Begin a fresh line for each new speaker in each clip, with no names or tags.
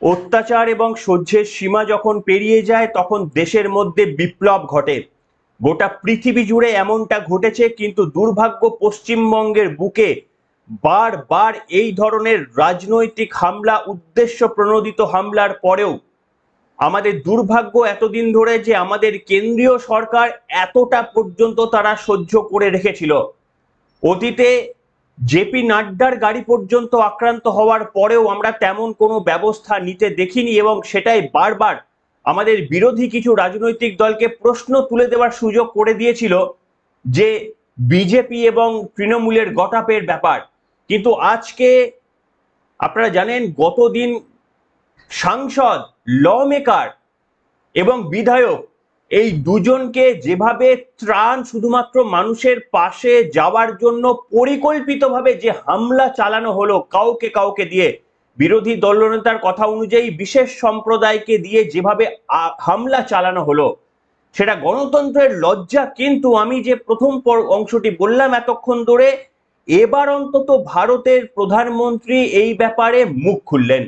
অত্যাচার এবং সহ্যের সীমা যখন পেরিয়ে যায় তখন দেশের মধ্যে বিপ্লব ঘটে। গোটা পৃথিবী জুড়ে এমনটা ঘটেছে, কিন্তু দুর্ভাগ্য পশ্চিমবঙ্গের বুকে বারবার এই ধরনের রাজনৈতিক হামলা, উদ্দেশ্য প্রণোদিত হামলার পরেও আমাদের দুর্ভাগ্য এতদিন ধরে যে আমাদের কেন্দ্রীয় সরকার এতটা পর্যন্ত তারা সহ্য করে রেখেছিল। অতীতে জেপি নাড্ডার গাড়ি পর্যন্ত আক্রান্ত হওয়ার পরেও আমরা তেমন কোনো ব্যবস্থা নিতে দেখিনি, এবং সেটাই বারবার আমাদের বিরোধী কিছু রাজনৈতিক দলকে প্রশ্ন তুলে দেওয়ার সুযোগ করে দিয়েছিল যে বিজেপি এবং তৃণমূলের গটাপের ব্যাপার। কিন্তু আজকে আপনারা জানেন, গতদিন সাংসদ, ল মেকার এবং বিধায়ক, এই দুজনকে যেভাবে ত্রাণ, শুধুমাত্র মানুষের পাশে যাওয়ার জন্য পরিকল্পিতভাবে যে হামলা চালানো হলো কাউকে কাউকে দিয়ে, বিরোধী দলনেতার কথা অনুযায়ী বিশেষ সম্প্রদায়কে দিয়ে যেভাবে হামলা চালানো হলো, সেটা গণতন্ত্রের লজ্জা। কিন্তু আমি যে প্রথম অংশটি বললাম এতক্ষণ ধরে, এবার অন্তত ভারতের প্রধানমন্ত্রী এই ব্যাপারে মুখ খুললেন।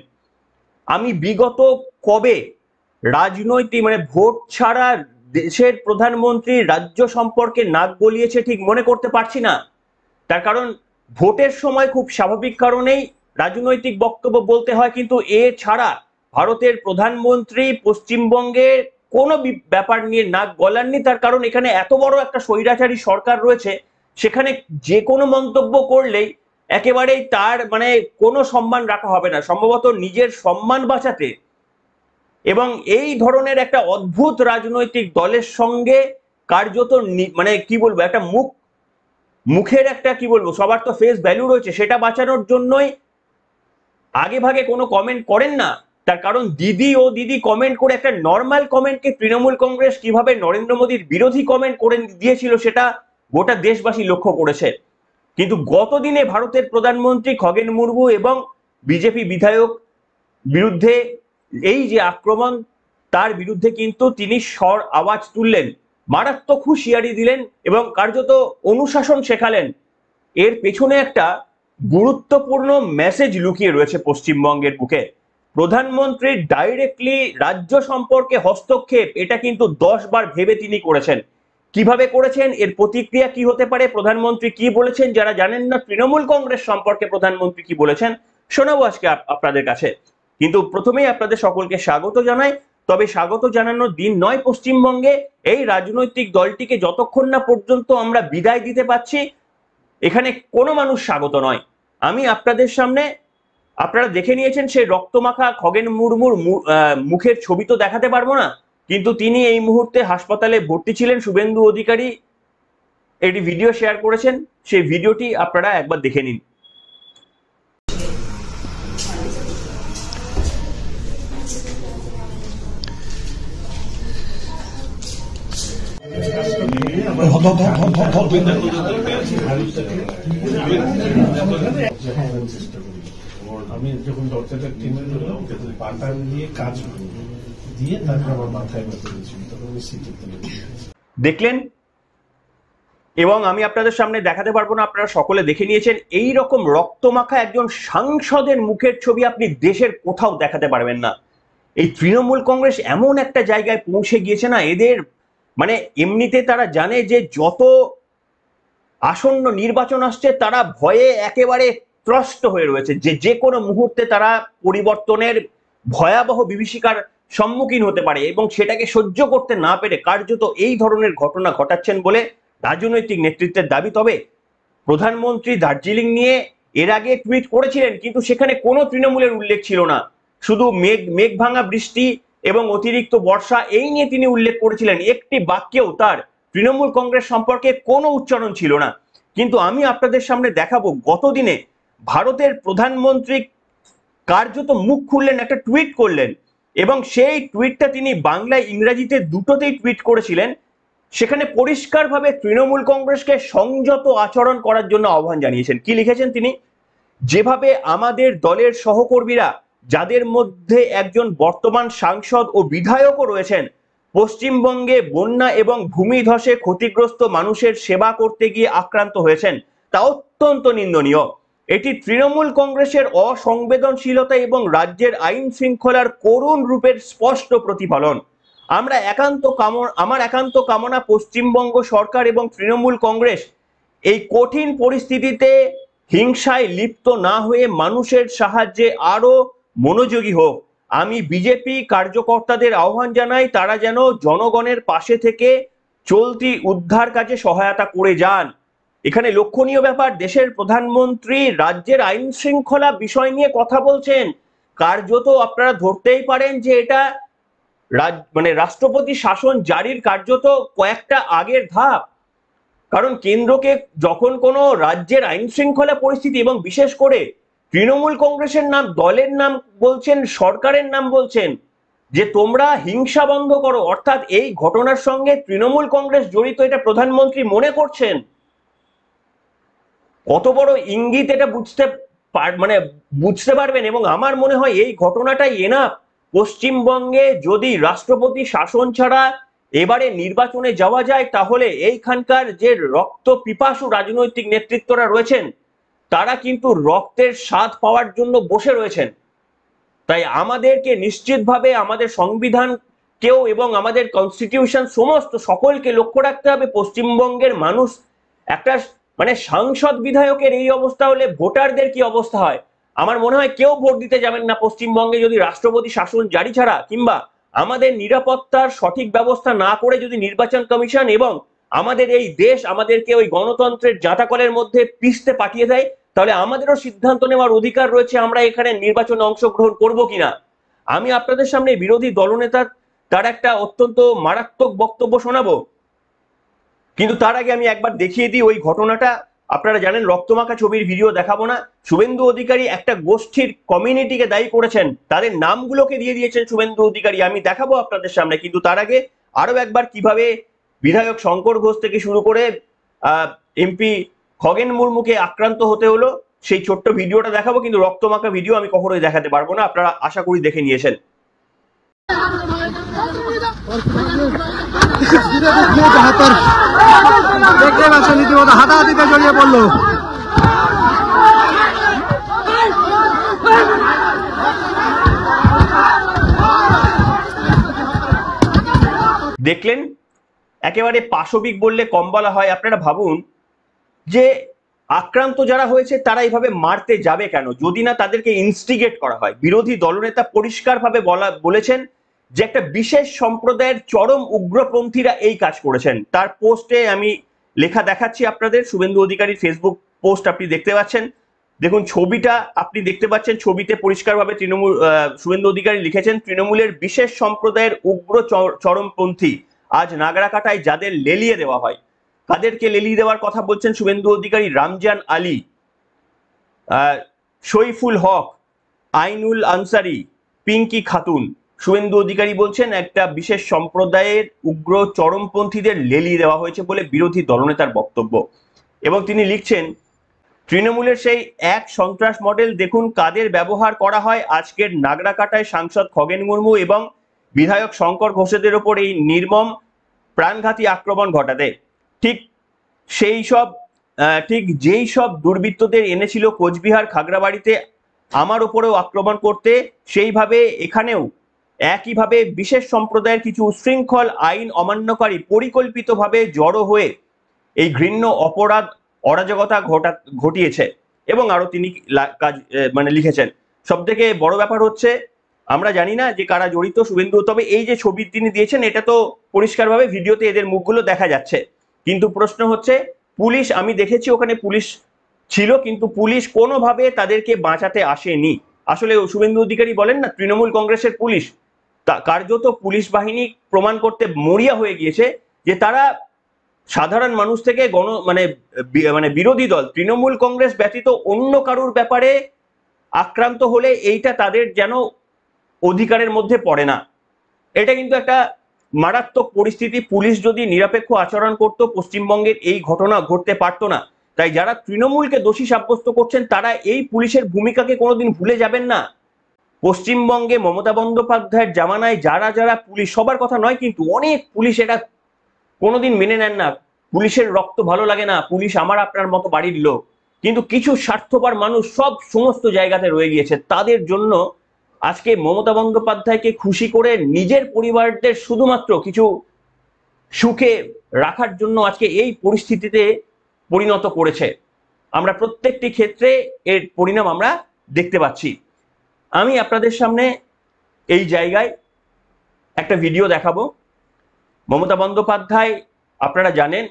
আমি বিগত কবে রাজনৈতিক ভোট ছাড়া দেশের প্রধানমন্ত্রী রাজ্য সম্পর্কে নাক গলিয়েছে ঠিক মনে করতে পারছি না। তার কারণ ভোটের সময় খুব স্বাভাবিক কারণেই রাজনৈতিক বক্তব্য বলতে হয়, কিন্তু এ ছাড়া ভারতের প্রধানমন্ত্রী পশ্চিমবঙ্গের কোনো ব্যাপার নিয়ে নাক গলাননি। তার কারণ এখানে এত বড় একটা স্বৈরাচারী সরকার রয়েছে, সেখানে যে কোনো মন্তব্য করলেই একেবারেই তার কোনো সম্মান রাখা হবে না, সম্ভবত নিজের সম্মান বাঁচাতে। এবং এই ধরনের একটা অদ্ভুত রাজনৈতিক দলের সঙ্গে কার্যত কি বলবো, একটা মুখের একটা কি বলবো, সবার তো ফেস ভ্যালু রয়েছে, সেটা বাঁচানোর জন্যই আগে ভাগে কোনো কমেন্ট করেন না। তার কারণ দিদি কমেন্ট করে, একটা নর্মাল কমেন্টকে তৃণমূল কংগ্রেস কিভাবে নরেন্দ্র মোদীর বিরোধী কমেন্ট করে দিয়েছিল সেটা গোটা দেশবাসী লক্ষ্য করেছে। কিন্তু গতদিনে ভারতের প্রধানমন্ত্রী খগেন মুর্মু এবং বিজেপি বিধায়ক বিরুদ্ধে এই যে আক্রমণ, তার বিরুদ্ধে কিন্তু তিনি স্বর আওয়াজ তুললেন, মারাত্মক হুঁশিয়ারি দিলেন এবং কার্যত অনুশাসন শেখালেন। এর পেছনে একটা গুরুত্বপূর্ণ মেসেজ লুকিয়ে রয়েছে পশ্চিমবঙ্গের বুকে। প্রধানমন্ত্রীর ডাইরেক্টলি রাজ্য সম্পর্কে হস্তক্ষেপ, এটা কিন্তু 10 বার ভেবে তিনি করেছেন। কিভাবে করেছেন, এর প্রতিক্রিয়া কি হতে পারে, প্রধানমন্ত্রী কি বলেছেন, যারা জানেন না তৃণমূল কংগ্রেস সম্পর্কে প্রধানমন্ত্রী কি বলেছেন, শোনাবো আজকে আপনাদের কাছে। কিন্তু প্রথমেই আপনাদের সকলকে স্বাগত জানাই। তবে স্বাগত জানানোর দিন নয় পশ্চিমবঙ্গে। এই রাজনৈতিক দলটিকে যতক্ষণ না পর্যন্ত আমরা বিদায় দিতে পারছি, এখানে কোনো মানুষ স্বাগত নয়। আমি আপনাদের সামনে, আপনারা দেখে নিয়েছেন সেই রক্তমাখা খগেন মুর্মুর মুখের ছবি তো দেখাতে পারবো না, কিন্তু তিনি এই মুহূর্তে হাসপাতালে ভর্তি ছিলেন। শুভেন্দু অধিকারী একটি ভিডিও শেয়ার করেছেন, সেই ভিডিওটি আপনারা একবার দেখে নিন।
আমি যখন ডক্টরটা টিমে ধরলাম পাটা দিয়ে কাজ দিয়ে তারপর আমার মাথায় ব্যথা হয়েছিল, তখন আমি সিটিতে
দেখলেন। এবং আমি আপনাদের সামনে দেখাতে পারবো না, আপনারা সকলে দেখে নিয়েছেন। এই রকম রক্তমাখা একজন সাংসদের মুখের ছবি আপনি দেশের কোথাও দেখাতে পারবেন না। এই তৃণমূল কংগ্রেস এমন একটা জায়গায় পৌঁছে গিয়েছে না, এদের এমনিতে তারা জানে যে যত আসন্ন নির্বাচন আসছে তারা ভয়ে একেবারে ত্রস্ত হয়ে রয়েছে, যে কোনো মুহূর্তে তারা পরিবর্তনের ভয়াবহ বিভীষিকার সম্মুখীন হতে পারে, এবং সেটাকে সহ্য করতে না পেরে কার্যত এই ধরনের ঘটনা ঘটাচ্ছেন বলে রাজনৈতিক নেতৃত্বের দাবি। তবে প্রধানমন্ত্রী দার্জিলিং নিয়ে এর আগে টুইট করেছিলেন, কিন্তু সেখানে কোনো তৃণমূলের উল্লেখ ছিল না। শুধু মেঘ ভাঙা বৃষ্টি এবং অতিরিক্ত বর্ষা, এই নিয়ে তিনি উল্লেখ করেছিলেন। একটি বাক্যেও তার তৃণমূল কংগ্রেস সম্পর্কে কোনো উচ্চারণ ছিল না। কিন্তু আমি আপনাদের সামনে দেখাবো, গতদিনে ভারতের প্রধানমন্ত্রী কার্যত মুখ খুললেন, একটা টুইট করলেন, এবং সেই টুইটটা তিনি বাংলায় ইংরেজিতে দুটোতেই টুইট করেছিলেন। সেখানে পরিষ্কারভাবে তৃণমূল কংগ্রেসকে সংযত আচরণ করার জন্য আহ্বান জানিয়েছেন। কি লিখেছেন তিনি? যেভাবে আমাদের দলের সহকর্মীরা, যাদের মধ্যে একজন বর্তমান সাংসদ ও বিধায়কও রয়েছেন, পশ্চিমবঙ্গে বন্যা এবং ভূমিধসে ক্ষতিগ্রস্ত মানুষের সেবা করতে গিয়ে আক্রান্ত হয়েছেন, তা অত্যন্ত নিন্দনীয়। এটি তৃণমূল কংগ্রেসের অসংবেদনশীলতা এবং রাজ্যের আইন শৃঙ্খলার করুণ রূপের স্পষ্ট প্রতিফলন। আমার একান্ত কামনা পশ্চিমবঙ্গ সরকার এবং তৃণমূল কংগ্রেস এই কঠিন পরিস্থিতিতে হিংসায় লিপ্ত না হয়ে মানুষের সাহায্যে আরো মনোযোগী হোক। আমি বিজেপি কার্যকর্তাদের আহ্বান জানাই, তারা যেন জনগণের পাশে থেকে চলতি উদ্ধার কাজে সহায়তা করে যান। এখানে লক্ষণীয় ব্যাপার, দেশের প্রধানমন্ত্রী রাজ্যের আইন শৃঙ্খলা বিষয় নিয়ে কথা বলছেন। কার্যত আপনারা ধরতেই পারেন যে এটা রাষ্ট্রপতি শাসন জারির কার্যত কয়েকটা আগের ধাপ। কারণ কেন্দ্রকে যখন কোনো রাজ্যের আইন শৃঙ্খলা পরিস্থিতি এবং বিশেষ করে তৃণমূল কংগ্রেসের নাম, দলের নাম বলছেন, সরকারের নাম বলছেন যে তোমরা হিংসা বন্ধ করো, অর্থাৎ এই ঘটনার সঙ্গে তৃণমূল কংগ্রেস জড়িত, এটা প্রধানমন্ত্রী মনে করছেন। কত বড় ইঙ্গিত এটা বুঝতে পারবেন। এবং আমার মনে হয় এই ঘটনাটাই এনাফ। পশ্চিমবঙ্গে যদি রাষ্ট্রপতি শাসন ছাড়া এবারে নির্বাচনে যাওয়া যায়, তাহলে এইখানকার যে রক্ত পিপাসু রাজনৈতিক নেতৃত্বরা রয়েছেন তারা কিন্তু রক্তের স্বাদ পাওয়ার জন্য বসে রয়েছেন। তাই আমাদেরকে নিশ্চিতভাবে আমাদের সংবিধানকেও এবং আমাদের কনস্টিটিউশন সমস্ত সকলকে লক্ষ্য রাখতে হবে। পশ্চিমবঙ্গের মানুষ একটা সাংসদ বিধায়কের এই অবস্থা হলে ভোটারদের কি অবস্থা হয়। আমার মনে হয় কেউ ভোট দিতে যাবেন না পশ্চিমবঙ্গে যদি রাষ্ট্রপতি শাসন জারি ছাড়া কিংবা আমাদের নিরাপত্তার সঠিক ব্যবস্থা না করে যদি নির্বাচন কমিশন এবং আমাদের এই দেশ আমাদেরকে ওই গণতন্ত্রের জাঁতাকলের মধ্যে পিষতে পাঠিয়ে দেয়, তাহলে আমাদেরও সিদ্ধান্ত নেওয়ার অধিকার রয়েছে আমরা এখানে নির্বাচনে অংশগ্রহণ করব কিনা। আমি আপনাদের সামনে বিরোধী দলনেতার তার একটা অত্যন্ত মারাত্মক বক্তব্য শোনাবো, কিন্তু তার আগে আমি একবার দেখিয়ে দিই ওই ঘটনাটা। আপনারা জানেন রক্তমাখা ছবির ভিডিও দেখাবো না। শুভেন্দু অধিকারী একটা গোষ্ঠীর কমিউনিটিকে দায়ী করেছেন, তাদের নামগুলোকে দিয়ে দিয়েছেন শুভেন্দু অধিকারী, আমি দেখাবো আপনাদের সামনে। কিন্তু তার আগে আরো একবার কিভাবে বিধায়ক শঙ্কর ঘোষ থেকে শুরু করে এমপি খগেন মুর্মুকে আক্রান্ত হতে হলো সেই ছোট্ট ভিডিওটা দেখাবো। কিন্তু রক্তমাখা ভিডিও আমি কখনোই দেখাতে পারবো না, আপনারা আশা করি দেখে নিয়েছেন।
দেখতে পাচ্ছেন রীতিমতো হাতাহাতিতে জড়িয়ে পড়লো।
দেখলেন, একেবারে পাশবিক বললে কম বলা হয়। আপনারা ভাবুন যে আক্রান্ত যারা হয়েছে তারা এইভাবে মারতে যাবে কেন যদি না তাদেরকে ইনস্টিগেট করা হয়। বিরোধী দলনেতা পরিষ্কারভাবে বলেছেন যে একটা বিশেষ সম্প্রদায়ের চরম উগ্রপন্থীরা এই কাজ করেছেন। তার পোস্টে আমি লেখা দেখাচ্ছি আপনাদের, শুভেন্দু অধিকারীর ফেসবুক পোস্ট আপনি দেখতে পাচ্ছেন। দেখুন ছবিটা আপনি দেখতে পাচ্ছেন, ছবিতে পরিষ্কারভাবে শুভেন্দু অধিকারী লিখেছেন, তৃণমূলের বিশেষ সম্প্রদায়ের উগ্র চরমপন্থী আজ নাগরাকাটায় যাদের লেলিয়ে দেওয়া হয়। কাদেরকে লেলিয়ে দেওয়ার কথা বলছেন শুভেন্দু অধিকারী? রামজান আলী, শৈফুল হক, আইনুল আনসারি, পিঙ্কি খাতুন। শুভেন্দু অধিকারী বলছেন একটা বিশেষ সম্প্রদায়ের উগ্র চরমপন্থীদের লেলিয়ে দেওয়া হয়েছে বলে বিরোধী দলনেতার বক্তব্য। এবং তিনি লিখছেন, তৃণমূলের সেই এক সন্ত্রাস মডেল দেখুন কাদের ব্যবহার করা হয় আজকের নাগরাকাটায় সাংসদ খগেন মুর্মু এবং বিধায়ক শঙ্কর ঘোষেদের ওপর এই নির্মম প্রাণঘাতী আক্রমণ ঘটাতে। ঠিক যেই সব দুর্বৃত্তদের এনেছিল কোচবিহার খাগড়াবাড়িতে আমার ওপরেও আক্রমণ করতে, সেইভাবে এখানেও একইভাবে বিশেষ সম্প্রদায়ের কিছু উশৃঙ্খল আইন অমান্যকারী পরিকল্পিতভাবে জড়ো হয়ে এই ঘৃণ্য অপরাধ অরাজকতা ঘটিয়েছে। এবং আরো তিনি লিখেছেন, সব থেকে বড় ব্যাপার হচ্ছে আমরা জানি না যে কারা জড়িত শুভেন্দু, তবে এই যে ছবি তিনি দিয়েছেন এটা তো পরিষ্কারভাবে ভিডিওতে এদের মুখগুলো দেখা যাচ্ছে। কিন্তু প্রশ্ন হচ্ছে পুলিশ, আমি দেখেছি ওখানে পুলিশ ছিল কিন্তু পুলিশ কোনোভাবে তাদেরকে বাঁচাতে আসেনি। আসলে শুভেন্দু অধিকারী বলেন না তৃণমূল কংগ্রেসের পুলিশ, কার্যত পুলিশ বাহিনী প্রমাণ করতে মরিয়া হয়ে গিয়েছে যে তারা সাধারণ মানুষ থেকে বিরোধী দল তৃণমূল কংগ্রেস ব্যতীত অন্য কারুর ব্যাপারে আক্রান্ত হলে এইটা তাদের যেন অধিকারের মধ্যে পড়ে না। এটা কিন্তু একটা মারাত্মক পরিস্থিতি। পুলিশ যদি নিরপেক্ষ আচরণ করত পশ্চিমবঙ্গের এই ঘটনা ঘটতে পারতো না। তাই যারা তৃণমূলকে দোষী সাব্যস্ত করছেন তারা এই পুলিশের ভূমিকাকে কোনোদিন ভুলে যাবেন না। পশ্চিমবঙ্গে মমতা বন্দ্যোপাধ্যায়ের জামানায় যারা যারা পুলিশ, সবার কথা নয় কিন্তু অনেক পুলিশ এটা কোনোদিন মেনে নেন না। পুলিশের রক্ত ভালো লাগে না, পুলিশ আমার আপনার মতো বাড়ির লোক। কিন্তু কিছু স্বার্থপর মানুষ সমস্ত জায়গাতে রয়ে গিয়েছে। তাদের জন্য আজকে মমতা বন্দ্যোপাধ্যায়কে খুশি করে নিজের পরিবারদের শুধুমাত্র কিছু সুখে রাখার জন্য আজকে এই পরিস্থিতিতে পরিণত করেছে। আমরা প্রত্যেকটি ক্ষেত্রে এর পরিণাম আমরা দেখতে পাচ্ছি। আমি আপনাদের সামনে এই জায়গায় একটা ভিডিও দেখাবো। মমতা বন্দ্যোপাধ্যায়, আপনারা জানেন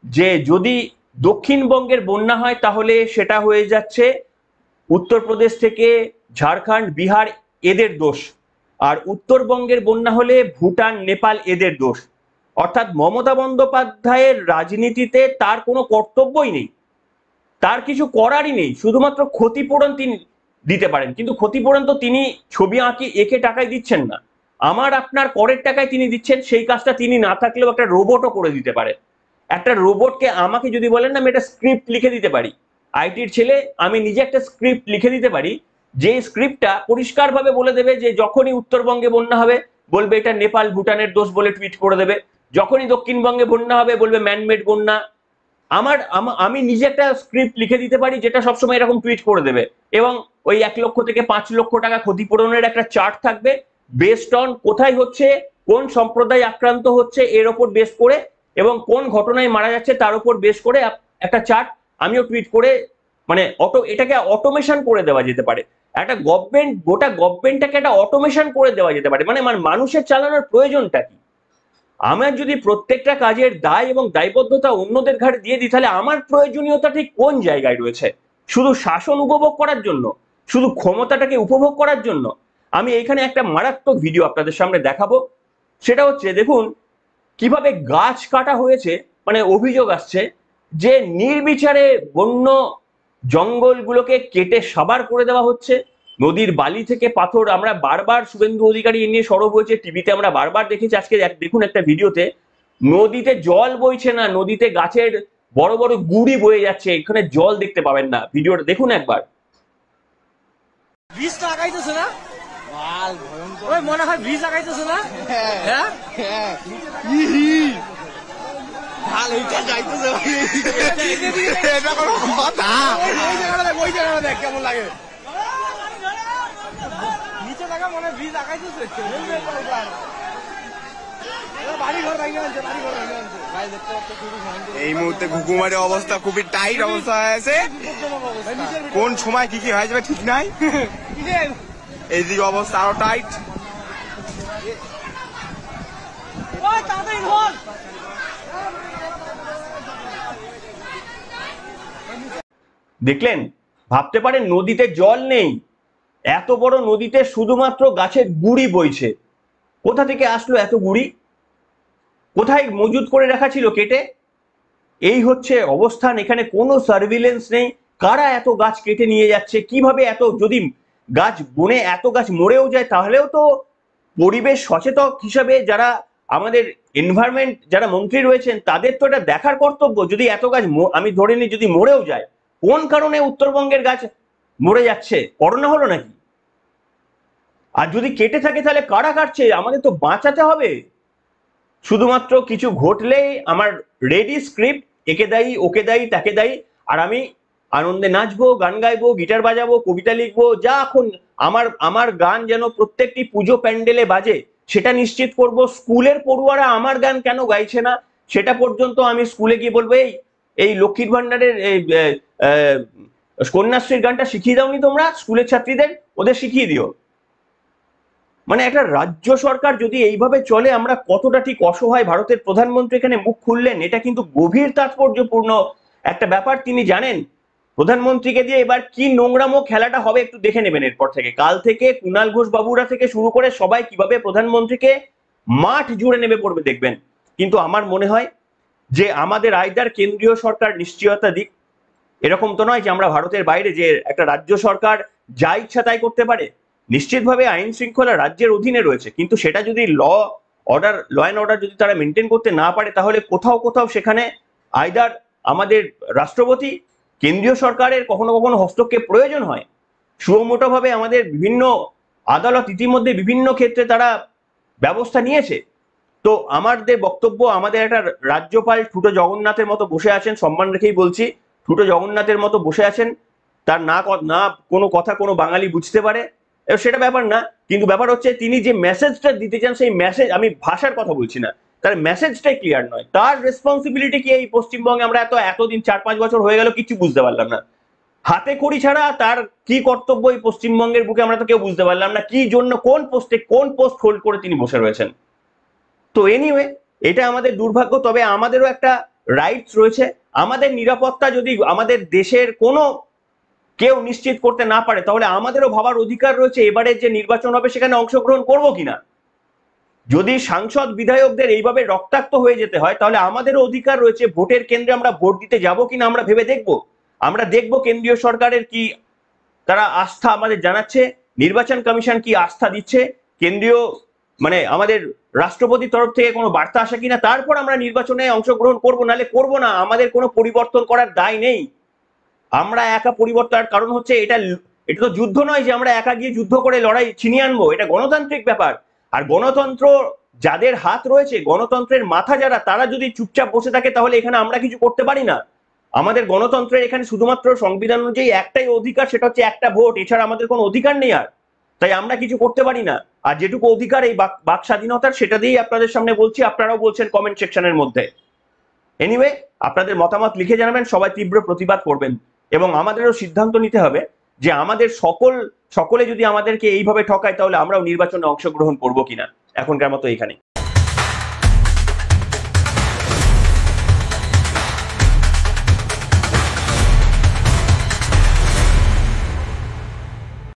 যে যদি দক্ষিণবঙ্গের বন্যা হয় তাহলে সেটা হয়ে যাচ্ছে উত্তরপ্রদেশ থেকে ঝাড়খণ্ড, বিহার এদের দোষ, আর উত্তরবঙ্গের বন্যা হলে ভুটান, নেপাল এদের দোষ। অর্থাৎ মমতা বন্দ্যোপাধ্যায়ের রাজনীতিতে তার কোনো কর্তব্যই নেই, তার কিছু করারই নেই, শুধুমাত্র ক্ষতিপূরণ তিনি দিতে পারেন। কিন্তু ক্ষতিপূরণ তো তিনি ছবি এঁকে টাকায় দিচ্ছেন না, আমার আপনার করের টাকায় তিনি দিচ্ছেন। সেই কাজটা তিনি না থাকলেও একটা রোবটও করে দিতে পারে। একটা রোবটকে আমাকে যদি বলেন না, আমি একটা স্ক্রিপ্ট লিখে দিতে পারি, আইটির ছেলে, আমি নিজে একটা স্ক্রিপ্ট লিখে দিতে পারি, যে স্ক্রিপ্টটা পরিষ্কারভাবে বলে দেবে যে যখনই উত্তরবঙ্গে বন্যা হবে বলবে এটা নেপাল ভুটানের দোষ বলে টুইট করে দেবে, যখনই দক্ষিণবঙ্গে বন্যা হবে বলবে ম্যানমেড বন্যা। আমি নিজে একটা স্ক্রিপ্ট লিখে দিতে পারি যেটা সবসময় এরকম টুইট করে দেবে, এবং ওই 1 লক্ষ থেকে 5 লক্ষ টাকা ক্ষতিপূরণের একটা চার্ট থাকবে বেসড অন কোথায় হচ্ছে, কোন সম্প্রদায় আক্রান্ত হচ্ছে এর ওপর বেস করে, এবং কোন ঘটনায় মারা যাচ্ছে তার উপর বেস করে একটা চার্ট আমিও টুইট করে, মানে এটাকে অটোমেশন করে দেওয়া যেতে পারে। একটা গভর্নমেন্ট, গোটা গভর্নমেন্টটাকে একটা অটোমেশন করে দেওয়া যেতে পারে। মানে মানুষের চালানোর প্রয়োজনটা কি? আমার যদি প্রত্যেকটা কাজের দায় এবং দায়বদ্ধতা অন্যদের ঘাড়ে দিয়ে দিই, তাহলে আমার প্রয়োজনীয়তা ঠিক কোন জায়গায় রয়েছে? শুধু শাসন উপভোগ করার জন্য, শুধু ক্ষমতাটাকে উপভোগ করার জন্য? আমি এখানে একটা মারাত্মক ভিডিও আপনাদের সামনে দেখাবো। সেটা হচ্ছে, দেখুন কিভাবে গাছ কাটা হয়েছে। মানে অভিযোগ আসছে যে নির্বিচারে বন্য জঙ্গলগুলোকে কেটে সাবার করে দেওয়া হচ্ছে। নদীর বালি থেকে পাথর, আমরা বারবার শুভেন্দু অধিকারী এ নিয়ে সরব হয়েছে, টিভিতে আমরা বারবার দেখেছি। আজকে দেখুন একটা ভিডিওতে, নদীতে জল বইছে না, নদীতে গাছের বড় বড় গুড়ি বয়ে যাচ্ছে, এখানে জল দেখতে পাবেন না। ভিডিওটা দেখুন একবার।
ব্রিজ লাগাইতেছে না, ওই মনে হয় ব্রিজ লাগাইতেছে না। হ্যাঁ ভালো এটা যাইতেছে, এটা কোনো কথা। ওই জায়গাটা দেখ কেমন লাগে, নিচে দেখা মনে হয় ব্রিজ লাগাইতেছে।
এই মুহূর্তে ঘুঘুমারের অবস্থা খুবই টাইট অবস্থা হয়েছে, কোন সময় কি কি হয়ে যাবে ঠিক নাই। এইদিকে অবস্থা আরো টাইট।
দেখলেন, ভাবতে পারেন নদীতে জল নেই, এত বড় নদীতে শুধুমাত্র গাছের গুড়ি বইছে। কোথা থেকে আসলো এত গুড়ি? কোথায় মজুত করে রাখা ছিল কেটে? এই হচ্ছে অবস্থান। এখানে কোনো সার্ভিলেন্স নেই। কারা এত গাছ কেটে নিয়ে যাচ্ছে? কিভাবে এত, যদি গাছ বনে এত গাছ মরেও যায় তাহলেও তো পরিবেশ সচেতক হিসাবে যারা আমাদের এনভায়রনমেন্ট যারা মন্ত্রী রয়েছেন তাদের তো এটা দেখার কর্তব্য। যদি এত গাছ, আমি ধরে নিই যদি মরেও যায়, কোন কারণে উত্তরবঙ্গের গাছ মরে যাচ্ছে? করোনা হলো নাকি? আর যদি কেটে থাকে তাহলে কারা কাটছে? আমাদের তো বাঁচাতে হবে। শুধুমাত্র কিছু ঘটলেই আমার রেডি স্ক্রিপ্ট, একে দায়ী, ওকে দায়ী, তাকে দায়ী, আর আমি আনন্দে নাচবো, গান গাইবো, গিটার বাজাবো, কবিতা লিখবো, যা এখন আমার গান যেন প্রত্যেকটি পুজো প্যান্ডেলে বাজে সেটা নিশ্চিত করব। স্কুলের পড়ুয়ারা আমার গান কেন গাইছে না সেটা পর্যন্ত আমি স্কুলে গিয়ে বলবো, এই লক্ষ্মীর ভান্ডারের কন্যাশ্রীর গানটা শিখিয়ে দাওনি তোমরা স্কুলের ছাত্রীদের, ওদের শিখিয়ে দিও। মানে একটা রাজ্য সরকার যদি এইভাবে চলে, আমরা কতটা ঠিক অসহায়। ভারতের প্রধানমন্ত্রী এখানে মুখ খুললেন, এটা কিন্তু গভীর তাৎপর্যপূর্ণ একটা ব্যাপার। তিনি জানেন প্রধানমন্ত্রীকে দিয়ে এবার কি নোংরামো খেলাটা হবে, একটু দেখে নেবেন এরপর থেকে। কাল থেকে কুণাল ঘোষ বাবুরা থেকে শুরু করে সবাই কিভাবে প্রধানমন্ত্রীকে মাঠ জুড়ে নেমে পড়বে দেখবেন। কিন্তু আমার মনে হয় যে আমাদের আইদার কেন্দ্রীয় সরকার নিশ্চয়তা দিক, এরকম তো নয় যে আমরা ভারতের বাইরে, যে একটা রাজ্য সরকার যা ইচ্ছা তাই করতে পারে। নিশ্চিতভাবে আইন শৃঙ্খলা রাজ্যের অধীনে রয়েছে, কিন্তু সেটা যদি ল অ্যান্ড অর্ডার যদি তারা মেনটেন করতে না পারে, তাহলে কোথাও কোথাও সেখানে আইদার আমাদের রাষ্ট্রপতি, কেন্দ্রীয় সরকারের কখনো কখনো হস্তক্ষেপ প্রয়োজন হয়। সুমোটোভাবে আমাদের বিভিন্ন আদালত ইতিমধ্যে বিভিন্ন ক্ষেত্রে তারা ব্যবস্থা নিয়েছে। তো আমাদের বক্তব্য, আমাদের একটা রাজ্যপাল ঠুটো জগন্নাথের মতো বসে আছেন, সম্মান রেখেই বলছি, ঠুটো জগন্নাথের মতো বসে আছেন, তার না কোনো কথা কোনো বাঙালি বুঝতে পারে, সেটা ব্যাপার না। কিন্তু ব্যাপার হচ্ছে তিনি যে মেসেজটা দিতে চান সেই মেসেজ, আমি ভাষার কথা বলছি না, তার মেসেজটাই ক্লিয়ার নয়। তার রেসপন্সিবিলিটি কি এই পশ্চিমবঙ্গে আমরা এতদিন 4-5 বছর হয়ে গেল কিছু বুঝতে পারলাম না। হাতে খড়ি ছাড়া তার কি কর্তব্য এই পশ্চিমবঙ্গের বুকে আমরা তো কেউ বুঝতে পারলাম না, কি জন্য কোন পোস্ট হোল্ড করে তিনি বসে রয়েছেন। তো এনিওয়ে, এটা আমাদের দুর্ভাগ্য। তবে আমাদেরও একটা রাইটস রয়েছে। আমাদের নিরাপত্তা যদি আমাদের দেশের কোনো কেউ নিশ্চিত করতে না পারে, তাহলে আমাদেরও ভাবার অধিকার রয়েছে এবারে যে নির্বাচন হবে সেখানে অংশগ্রহণ করব কিনা। যদি সাংসদ বিধায়কদের এইভাবে রক্তাক্ত হয়ে যেতে হয়, তাহলে আমাদেরও অধিকার রয়েছে ভোটের কেন্দ্রে আমরা ভোট দিতে যাব কিনা আমরা ভেবে দেখব। আমরা দেখব কেন্দ্রীয় সরকারের কি তারা আস্থা আমাদের জানাচ্ছে, নির্বাচন কমিশন কি আস্থা দিচ্ছে, কেন্দ্রীয় আমাদের রাষ্ট্রপতির তরফ থেকে কোনো বার্তা আসে কিনা, তারপর আমরা নির্বাচনে অংশগ্রহণ করব, নাহলে করব না। আমাদের কোনো পরিবর্তন করার দায় নেই। আমরা একা পরিবর্তন, কারণ হচ্ছে এটা তো যুদ্ধ নয় যে আমরা একা গিয়ে যুদ্ধ করে লড়াই ছিনিয়ে আনবো, এটা গণতান্ত্রিক ব্যাপার। আর গণতন্ত্র যাদের হাত রয়েছে, গণতন্ত্রের মাথা যারা, তারা যদি চুপচাপ বসে থাকে তাহলে এখানে আমরা কিছু করতে পারি না। আমাদের গণতন্ত্রের এখানে শুধুমাত্র সংবিধান অনুযায়ী একটাই অধিকার, সেটা হচ্ছে একটা ভোট, এছাড়া আমাদের কোনো অধিকার নেই আর। তাই আমরা কিছু করতে পারি না। আর যেটুকু অধিকার এই বাক স্বাধীনতার, সেটা দিয়েই আপনাদের সামনে বলছি, আপনারাও বলছেন কমেন্ট সেকশনের মধ্যে। এনিওয়ে, আপনাদের মতামত লিখে জানাবেন, সবাই তীব্র প্রতিবাদ করবেন এবং আমাদেরও সিদ্ধান্ত নিতে হবে যে আমাদের সকলে যদি আমাদেরকে এইভাবে ঠকায় তাহলে আমরাও নির্বাচনে অংশগ্রহণ করব কিনা। এখনকার মতো এখানে।